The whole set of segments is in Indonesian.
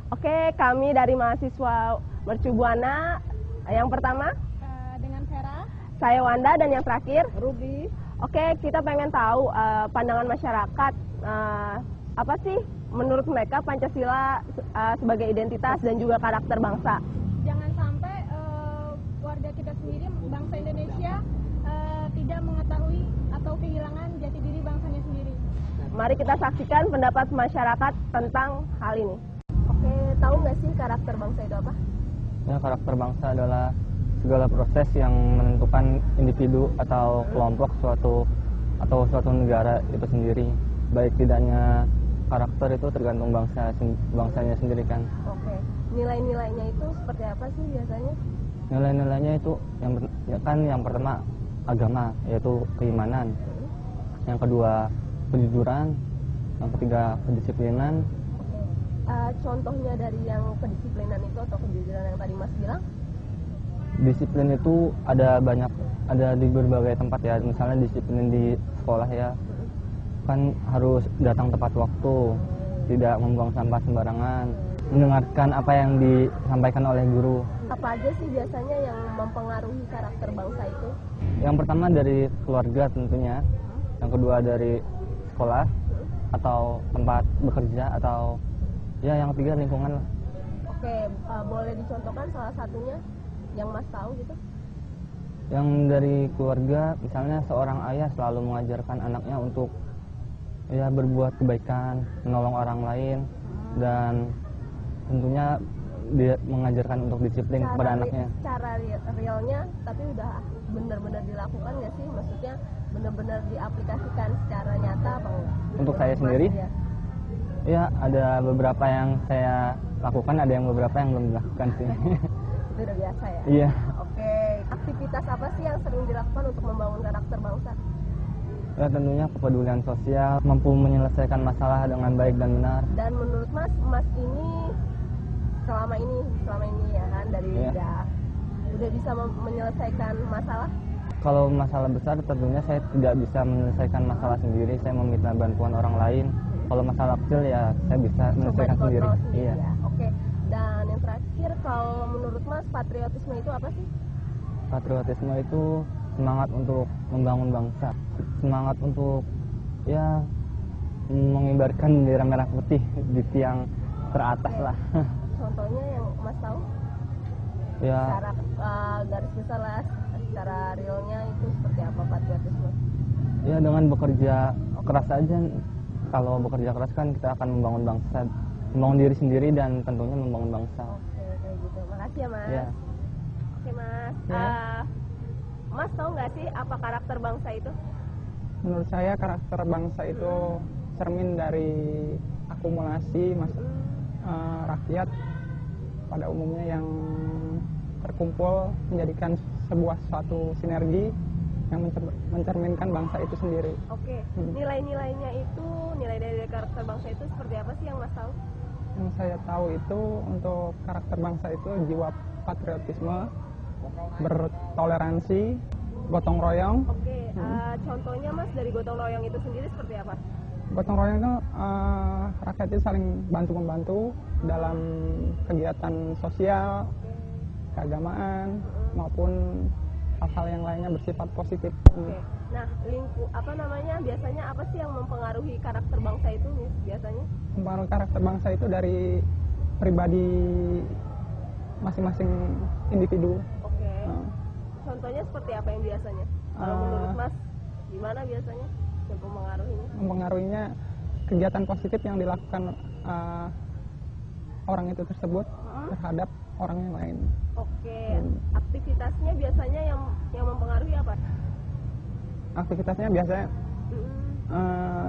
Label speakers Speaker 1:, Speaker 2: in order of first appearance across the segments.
Speaker 1: Oke, kami dari mahasiswa Mercu Buana. Yang pertama,
Speaker 2: Dengan Vera,
Speaker 1: saya Wanda, dan yang terakhir,
Speaker 2: Ruby.
Speaker 1: Oke, kita pengen tahu pandangan masyarakat, apa sih menurut mereka Pancasila sebagai identitas dan juga karakter bangsa.
Speaker 2: Jangan sampai warga kita sendiri, bangsa Indonesia, tidak mengetahui atau kehilangan jati diri bangsanya sendiri.
Speaker 1: Mari kita saksikan pendapat masyarakat tentang hal ini. Oke, tahu nggak sih karakter bangsa itu apa?
Speaker 3: Ya, karakter bangsa adalah segala proses yang menentukan individu atau kelompok suatu negara itu sendiri. Baik tidaknya karakter itu tergantung bangsanya sendiri kan.
Speaker 1: Oke, nilai-nilainya itu seperti apa sih biasanya?
Speaker 3: Nilai-nilainya itu yang pertama agama, yaitu keimanan. Yang kedua kejujuran, yang ketiga kedisiplinan.
Speaker 1: Contohnya dari yang kedisiplinan itu atau kejujuran yang tadi Mas bilang?
Speaker 3: Disiplin itu ada di berbagai tempat ya. Misalnya disiplin di sekolah ya, kan harus datang tepat waktu, tidak membuang sampah sembarangan, mendengarkan apa yang disampaikan oleh guru.
Speaker 1: Apa aja sih biasanya yang mempengaruhi karakter bangsa itu?
Speaker 3: Yang pertama dari keluarga tentunya, yang kedua dari sekolah atau tempat bekerja, atau ya yang ketiga lingkungan lah.
Speaker 1: Oke, boleh dicontohkan salah satunya yang Mas tahu gitu?
Speaker 3: Yang dari keluarga, misalnya seorang ayah selalu mengajarkan anaknya untuk ya berbuat kebaikan, menolong orang lain, dan tentunya dia mengajarkan untuk disiplin kepada anaknya.
Speaker 1: Cara realnya tapi udah benar-benar dilakukan nggak sih? Maksudnya benar-benar diaplikasikan secara nyata apa enggak?
Speaker 3: Untuk saya sendiri, ya ada beberapa yang saya lakukan, ada yang beberapa yang belum dilakukan sih.
Speaker 1: Itu udah biasa ya?
Speaker 3: Iya.
Speaker 1: Oke, aktivitas apa sih yang sering dilakukan untuk membangun karakter bangsa?
Speaker 3: Ya tentunya kepedulian sosial, mampu menyelesaikan masalah dengan baik dan benar.
Speaker 1: Dan menurut Mas ini selama ini ya kan dari udah bisa menyelesaikan masalah?
Speaker 3: Kalau masalah besar tentunya saya tidak bisa menyelesaikan masalah sendiri, saya meminta bantuan orang lain. Kalau masalah kecil ya saya bisa menyelesaikan sendiri. Iya.
Speaker 1: Ya. Oke. Dan yang terakhir, kalau menurut Mas patriotisme itu apa sih?
Speaker 3: Patriotisme itu semangat untuk membangun bangsa, semangat untuk ya mengibarkan bendera merah putih di tiang teratas lah.
Speaker 1: Contohnya yang Mas tahu?
Speaker 3: Ya.
Speaker 1: Secara garis besar lah, secara realnya itu seperti apa patriotisme?
Speaker 3: Ya dengan bekerja keras saja. Kalau bekerja keras kan kita akan membangun bangsa, membangun diri sendiri dan tentunya membangun bangsa.
Speaker 1: Oke, kayak gitu. Makasih ya Mas.
Speaker 3: Ya.
Speaker 1: Oke Mas.
Speaker 3: Ya.
Speaker 1: Mas tahu nggak sih apa karakter bangsa itu?
Speaker 4: Menurut saya karakter bangsa itu cermin dari akumulasi rakyat pada umumnya yang terkumpul menjadikan sebuah suatu sinergi yang mencerminkan bangsa itu sendiri.
Speaker 1: Oke, nilai-nilainya itu, nilai dari karakter bangsa itu seperti apa sih yang Mas tahu?
Speaker 4: Yang saya tahu itu untuk karakter bangsa itu jiwa patriotisme, bertoleransi, gotong royong.
Speaker 1: Oke, contohnya Mas dari gotong royong itu sendiri seperti apa?
Speaker 4: Gotong royong itu rakyat itu saling bantu-membantu dalam kegiatan sosial, keagamaan, maupun hal-hal yang lainnya bersifat positif.
Speaker 1: Oke. Nah, biasanya apa sih yang mempengaruhi karakter bangsa itu biasanya?
Speaker 4: Mempengaruhi karakter bangsa itu dari pribadi masing-masing individu.
Speaker 1: Oke. Contohnya seperti apa yang biasanya? Kalau menurut Mas, gimana biasanya yang mempengaruhinya?
Speaker 4: Mempengaruhinya kegiatan positif yang dilakukan orang itu tersebut terhadap orang yang lain.
Speaker 1: Oke. Aktivitasnya biasanya yang mempengaruhi apa?
Speaker 4: Aktivitasnya biasanya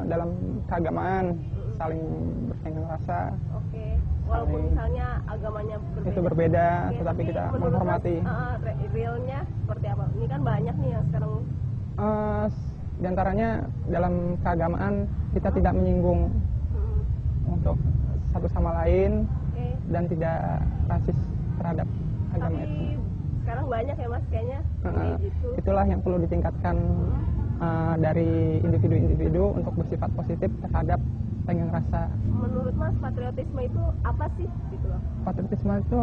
Speaker 4: dalam keagamaan, saling bersaing rasa.
Speaker 1: Oke. Walaupun misalnya agamanya berbeda.
Speaker 4: Itu berbeda,
Speaker 1: Oke,
Speaker 4: tetapi kita
Speaker 1: menurut
Speaker 4: menghormati.
Speaker 1: Mas, realnya seperti apa? Ini kan banyak nih yang sekarang.
Speaker 4: Di antaranya dalam keagamaan kita tidak menyinggung untuk satu sama lain dan tidak rasis terhadap agama itu.
Speaker 1: Sekarang banyak ya Mas kayaknya. Gitu.
Speaker 4: Itulah yang perlu ditingkatkan dari individu-individu untuk bersifat positif terhadap tenggang rasa.
Speaker 1: Menurut Mas, patriotisme itu apa sih gitu loh?
Speaker 4: Patriotisme itu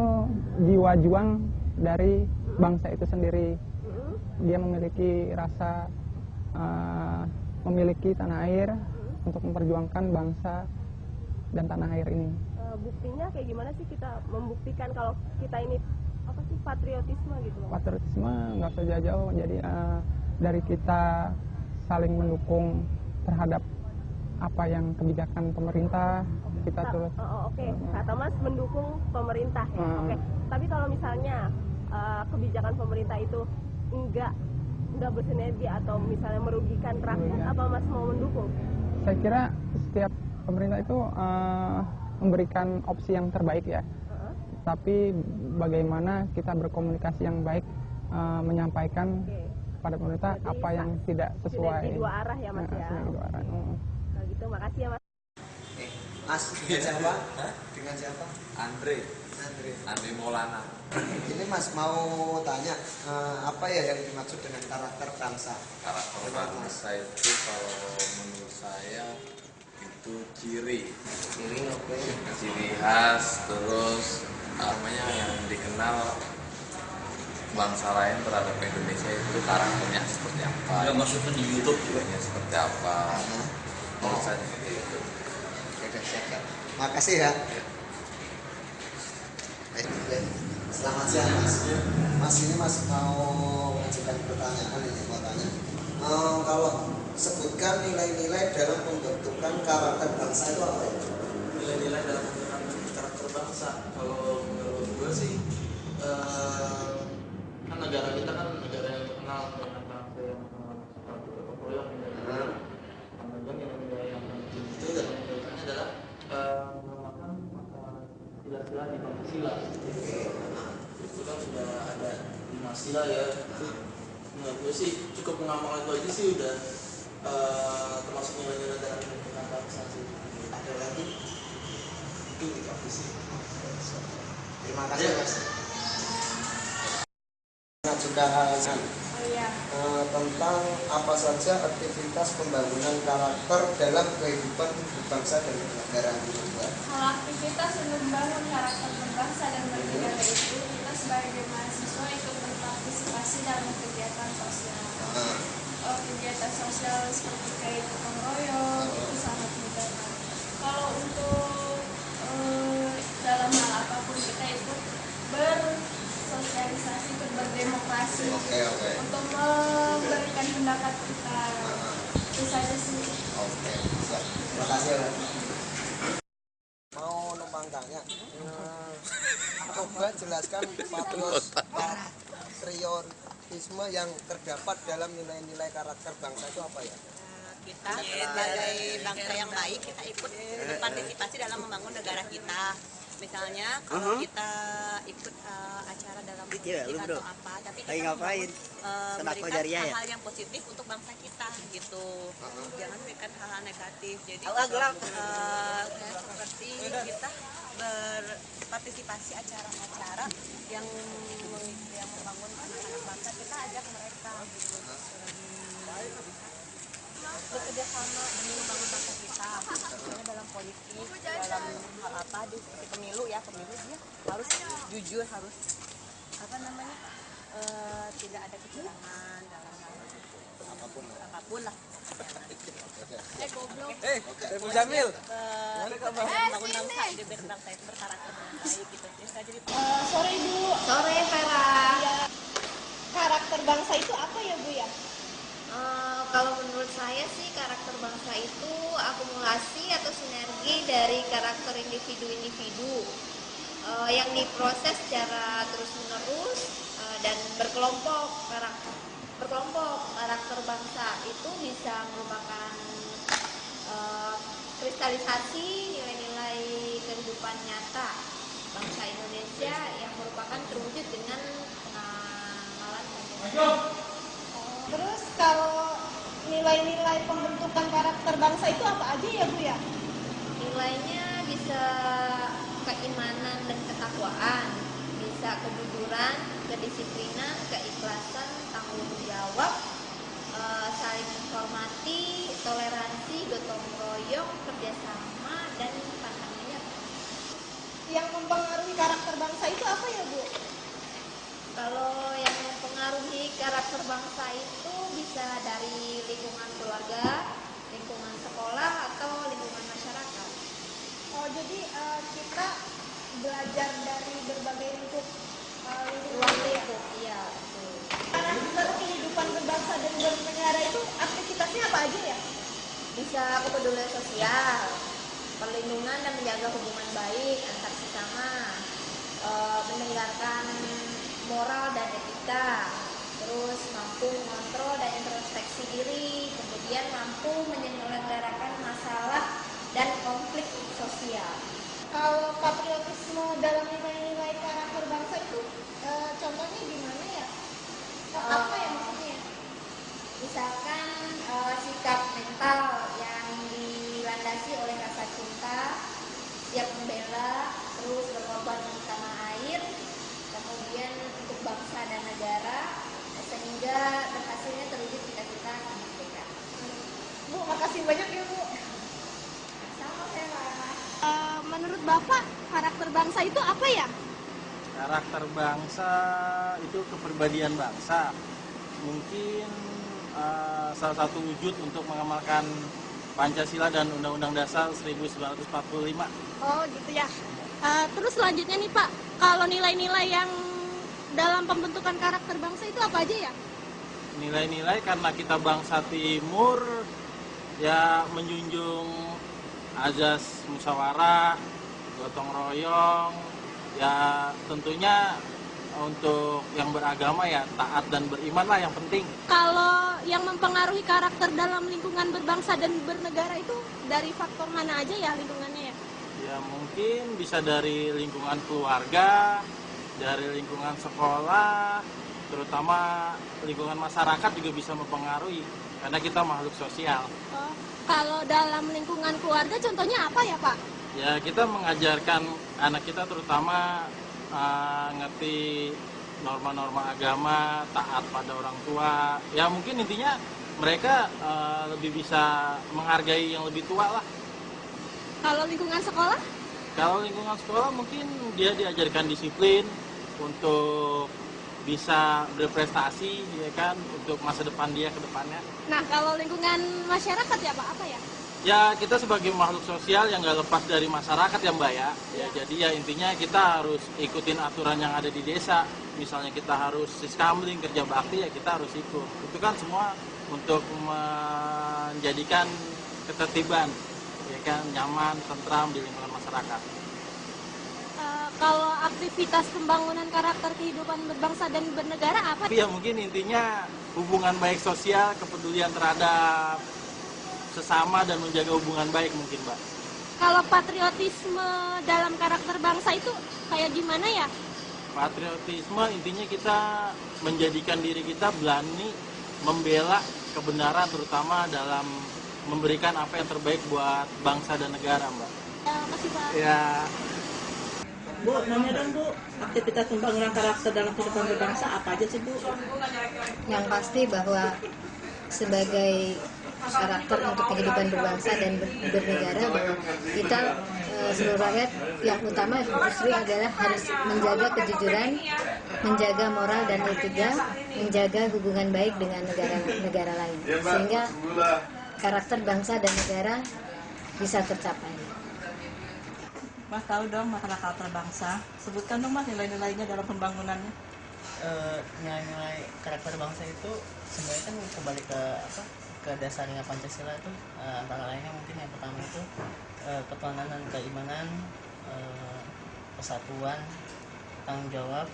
Speaker 4: jiwa juang dari bangsa itu sendiri. Dia memiliki rasa memiliki tanah air untuk memperjuangkan bangsa dan tanah air ini.
Speaker 1: Buktinya kayak gimana sih kita membuktikan kalau kita ini apa sih patriotisme gitu loh?
Speaker 4: Patriotisme nggak usah jauh-jauh, jadi dari kita saling mendukung terhadap apa yang kebijakan pemerintah, kita terus.
Speaker 1: Oke. Kata Mas mendukung pemerintah ya. Oke. Tapi kalau misalnya kebijakan pemerintah itu nggak bersinergi atau misalnya merugikan rakyat, apa Mas mau mendukung?
Speaker 4: Saya kira setiap pemerintah itu memberikan opsi yang terbaik ya. Tapi bagaimana kita berkomunikasi yang baik, menyampaikan pada pemerintah apa yang tidak sesuai.
Speaker 1: Sinergi dua arah ya Mas ya.
Speaker 4: Sinergi dua arah.
Speaker 1: Kalau gitu makasih ya Mas.
Speaker 5: Mas, dengan siapa? Dengan siapa?
Speaker 6: Andre Maulana.
Speaker 5: Ini Mas mau tanya, apa ya yang dimaksud dengan karakter bangsa?
Speaker 6: Karakter bangsa itu kalau menurut saya itu ciri
Speaker 5: Oke.
Speaker 6: ciri khas, terus namanya yang dikenal bangsa lain terhadap Indonesia itu karakternya seperti apa?
Speaker 7: Ya, maksudnya di YouTube juga.
Speaker 6: Seperti apa? Menurut saya seperti itu.
Speaker 5: Oke, siap. Makasih ya. Selamat siang Mas. Mas, ini Mas mau mengajukan pertanyaan ini, mau tanya. Kalau sebutkan nilai-nilai dalam pembentukan karakter bangsa itu apa ya?
Speaker 7: Nilai-nilai dalam pembentukan karakter bangsa, kalau menurut gue sih, kan negara kita kan negara yang terkenal dengan bangsa yang seperti gotong royong, kemudian nilai-nilai yang penting itu dalam pembentukannya adalah menggunakan sila-sila di Pancasila. Itu kan sudah ada 5 sila ya. Menurut gue sih cukup mengamalkan itu aja sih udah termasuk nilai-nilai dalam pembentukan bangsa sih.
Speaker 5: Ada lagi?
Speaker 7: Itu aja sih.
Speaker 5: Terima kasih Mas. Mengajukan tentang apa saja aktivitas pembangunan karakter dalam kehidupan berbangsa dan bernegara.
Speaker 2: Hal aktivitas untuk membangun karakter berbangsa dan bernegara itu kita sebagai mahasiswa ikut berpartisipasi dalam kegiatan sosial. Kegiatan sosial seperti kayak gotong royong itu sangat mudah. Kalau untuk dalam hal apapun kita ikut bersosialisasi, ikut berdemokrasi untuk memberikan pendapat kita. Itu saja sih.
Speaker 5: Oke, siap. Terima kasih ya. Mau numpang tanya, coba jelaskan patriotisme yang terdapat dalam nilai-nilai karakter bangsa itu apa ya?
Speaker 8: Kita sebagai bangsa yang baik, kita ikut berpartisipasi dalam membangun negara kita. Misalnya kalau kita ikut acara dalam politik atau apa, tapi kita memberikan hal-hal yang positif untuk bangsa kita gitu. Jangan berikan hal-hal negatif. Jadi seperti kita berpartisipasi acara-acara yang membangun anak-anak bangsa, kita ajak mereka gitu. Bekerja sama demi membangun bangsa kita, misalnya dalam politik, dalam hal apa, seperti pemilu dia harus jujur, harus tidak ada kecurangan dalam hal apapun lah.
Speaker 5: Saiful Jamil.
Speaker 8: Membangun bangsa, hidup bangsa itu berkarakter baik gitu. Jadi
Speaker 2: Sore Ibu.
Speaker 9: Sore Vera.
Speaker 2: Karakter bangsa itu apa ya Bu ya?
Speaker 9: Kalau menurut saya sih karakter bangsa itu akumulasi atau sinergi dari karakter individu-individu yang diproses secara terus-menerus dan berkelompok. Karakter bangsa itu bisa merupakan kristalisasi nilai-nilai kehidupan nyata bangsa Indonesia yang merupakan terwujud dengan pengamalan Pancasila.
Speaker 2: Terus kalau nilai-nilai pembentukan karakter bangsa itu apa aja ya Bu ya?
Speaker 9: Nilainya bisa keimanan dan ketakwaan, bisa kejujuran, kedisiplinan, keikhlasan, tanggung jawab, saling menghormati, toleransi, gotong royong, kerjasama, dan pantangannya.
Speaker 10: Yang mempengaruhi karakter bangsa itu apa ya, Bu?
Speaker 9: Kalau yang mempengaruhi karakter bangsa itu bisa dari lingkungan keluarga, lingkungan sekolah, atau lingkungan masyarakat.
Speaker 10: Oh, jadi kita belajar dari berbagai lingkup
Speaker 9: Luar
Speaker 10: lingkungan ya?
Speaker 9: lingkup, iya. Betul.
Speaker 10: Karakter kehidupan berbangsa dan bernegara itu aktivitasnya apa aja ya?
Speaker 9: Bisa kepedulian sosial, perlindungan dan menjaga hubungan baik antar sesama, mendengarkan moral dan etika, terus mampu mengontrol dan introspeksi diri, kemudian mampu menyelenggarakan masalah dan konflik sosial.
Speaker 10: Kalau patriotisme dalam nilai-nilai karakter bangsa itu contohnya gimana ya? Apa ya maksudnya?
Speaker 9: Misalkan sikap mental yang dilandasi oleh rasa cinta, siap membela, terus berkorban untuk tanah air, kemudian untuk bangsa dan negara, sehingga berhasilnya terwujud cita-cita kemerdekaan.
Speaker 10: Bu, makasih banyak ya, Bu.
Speaker 9: Sama-sama.
Speaker 10: Menurut Bapak, karakter bangsa itu apa ya?
Speaker 11: Karakter bangsa itu kepribadian bangsa. Mungkin salah satu wujud untuk mengamalkan Pancasila dan Undang-Undang Dasar 1945.
Speaker 10: Oh, gitu ya. Terus selanjutnya nih, Pak, kalau nilai-nilai yang dalam pembentukan karakter bangsa itu apa aja ya?
Speaker 11: Nilai-nilai karena kita bangsa Timur ya menjunjung azas musyawarah, gotong royong, ya tentunya untuk yang beragama ya taat dan beriman lah yang penting.
Speaker 10: Kalau yang mempengaruhi karakter dalam lingkungan berbangsa dan bernegara itu dari faktor mana aja ya lingkungannya ya?
Speaker 11: Ya mungkin bisa dari lingkungan keluarga, dari lingkungan sekolah, terutama lingkungan masyarakat juga bisa mempengaruhi karena kita makhluk sosial.
Speaker 10: Oh, kalau dalam lingkungan keluarga contohnya apa ya, Pak?
Speaker 11: Ya kita mengajarkan anak kita terutama ngerti norma-norma agama, taat pada orang tua. Ya mungkin intinya mereka lebih bisa menghargai yang lebih tua lah.
Speaker 10: Kalau lingkungan sekolah?
Speaker 11: Kalau lingkungan sekolah mungkin dia diajarkan disiplin untuk bisa berprestasi, ya kan, untuk masa depan dia ke depannya.
Speaker 10: Nah, kalau lingkungan masyarakat ya, Pak, apa ya?
Speaker 11: Ya kita sebagai makhluk sosial yang nggak lepas dari masyarakat ya Mbak ya. Ya jadi ya intinya kita harus ikutin aturan yang ada di desa. Misalnya kita harus siskamling, kerja bakti ya kita harus ikut. Itu kan semua untuk menjadikan ketertiban, ya kan, nyaman, tentram di lingkungan masyarakat.
Speaker 10: Kalau aktivitas pembangunan karakter kehidupan berbangsa dan bernegara apa?
Speaker 11: Ya mungkin intinya hubungan baik sosial, kepedulian terhadap sesama dan menjaga hubungan baik mungkin Mbak.
Speaker 10: Kalau patriotisme dalam karakter bangsa itu kayak gimana ya?
Speaker 11: Patriotisme intinya kita menjadikan diri kita berani membela kebenaran terutama dalam memberikan apa yang terbaik buat bangsa dan negara Mbak.
Speaker 10: Ya, makasih Pak.
Speaker 11: Ya.
Speaker 12: Bu, nanya dong Bu, aktivitas pembangunan karakter dalam kehidupan berbangsa apa aja sih Bu?
Speaker 13: Yang pasti bahwa sebagai karakter untuk kehidupan berbangsa dan bernegara bahwa kita seluruh rakyat yang utama justru adalah harus menjaga kejujuran, menjaga moral dan etika, menjaga hubungan baik dengan negara-negara lain sehingga karakter bangsa dan negara bisa tercapai.
Speaker 12: Mas tahu dong masalah karakter bangsa, sebutkan dong Mas nilai-nilainya dalam pembangunannya.
Speaker 14: Nilai-nilai karakter bangsa itu sebenarnya kan kembali ke dasarnya Pancasila itu antara lainnya mungkin yang pertama itu ketuhanan dan keimanan, persatuan, tanggung jawab,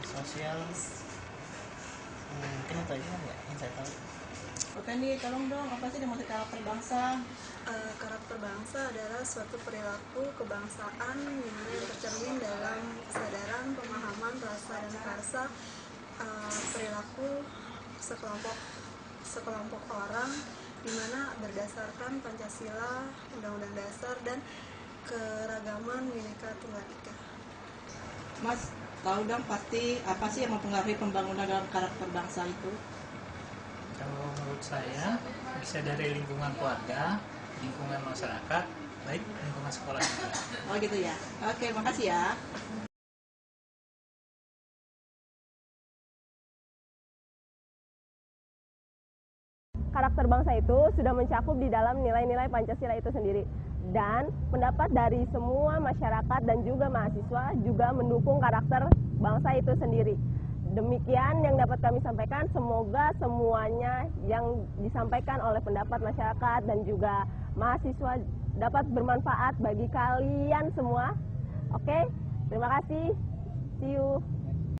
Speaker 14: sosial, mungkin itu aja ya yang saya tahu.
Speaker 12: Oke nih, tolong dong apa sih dimaksud karakter bangsa?
Speaker 15: Karakter bangsa adalah suatu perilaku kebangsaan yang tercermin dalam kesadaran, pemahaman, rasa dan karsa perilaku sekelompok orang di mana berdasarkan Pancasila, Undang-Undang Dasar dan keragaman Bhinneka Tunggal Ika.
Speaker 12: Mas tahu dong pasti apa sih yang mempengaruhi pembangunan dalam karakter bangsa itu?
Speaker 16: Kalau menurut saya bisa dari lingkungan keluarga, lingkungan masyarakat, baik lingkungan sekolah juga.
Speaker 12: Oh gitu ya. Oke, makasih ya.
Speaker 1: Karakter bangsa itu sudah mencakup di dalam nilai-nilai Pancasila itu sendiri. Dan pendapat dari semua masyarakat dan juga mahasiswa juga mendukung karakter bangsa itu sendiri. Demikian yang dapat kami sampaikan, semoga semuanya yang disampaikan oleh pendapat masyarakat dan juga mahasiswa dapat bermanfaat bagi kalian semua. Oke, terima kasih. See you.